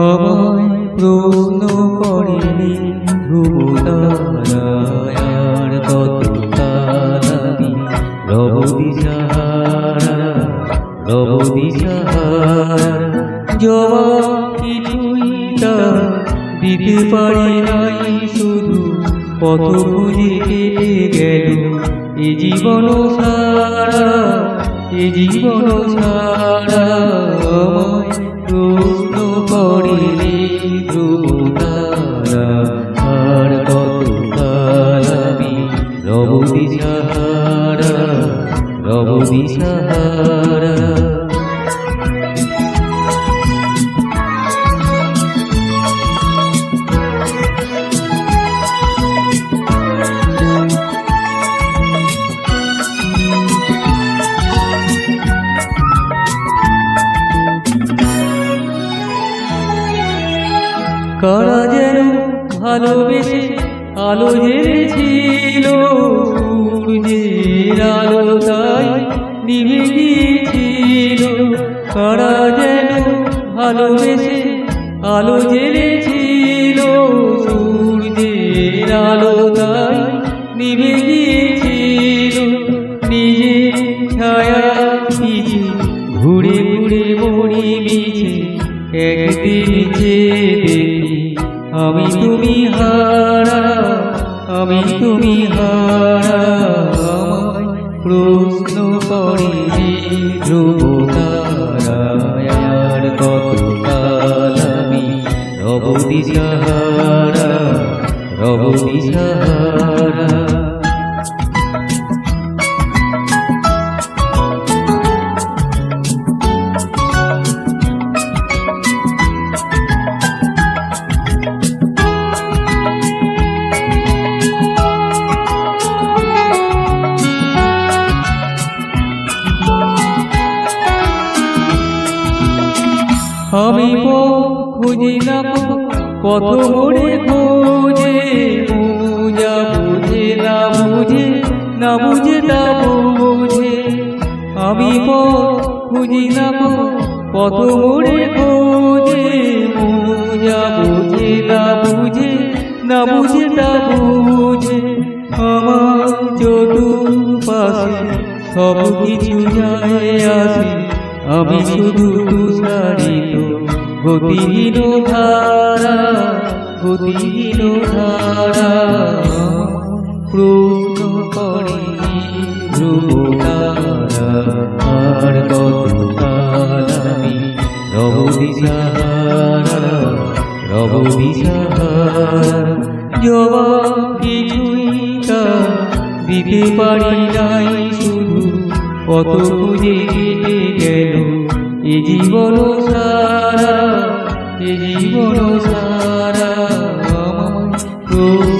আমায় প্রশ্ন করেনি ধ্রুবতারায়ার কত তারাবি রব দিশাহারা রব দিশাহারা জবাব কিছুই তা দিতে পারি নাই শুধু পথ খুঁজে কেটে গেল এ জীবন সারা এ জীবন সারা আমায় প্রশ্ন করেনি ধ্রুবতারা আর কত কালাবি রব দিশাহারা রব দিশাহারা কারা যেন ভালোবেসে আলো ঝেড়েছিল সূর্যের আলো তাই নিভে গিয়েছিল কারা যেন ভালোবেসে আলো ঝেড়েছিল সূর্যের আলো তাই নিভে গিয়েছিল নিজে ছায়া পিছে ঘুরে ঘুরে মরি মিছে একদিন চেয়ে দেখি আমি তুমি হারা আমি তুমি হারা আমায় প্রশ্ন করেনি ধ্রুবতারায়ার কত কালাবি রব দিশাহারা রব দিশাহারা আমি খুঁজিলাম কত মোড়ে খোঁজে বুঝা বুঝে না বুঝে না বুঝে তা বুঝে আমি খুঁজিলাম কত মোড়ে খোঁজে বুঝা বুঝে না বুঝে না বুঝে তা বুঝে আমার চতুর্পাশে সব কিছু যায় আসে আমি শুধু তুষারিত গতিহীন ধারা গতিহীন ধারা প্রশ্ন করেনি ধ্রুবতারা আর কত কালাবি রব দিশাহারা রব দিশাহারা জবাব কিছুই তা দিতে পারি নাই শুধু কত খুঁজে কেটে গেল এ জীবন সারা এ জীবন সারা আমায়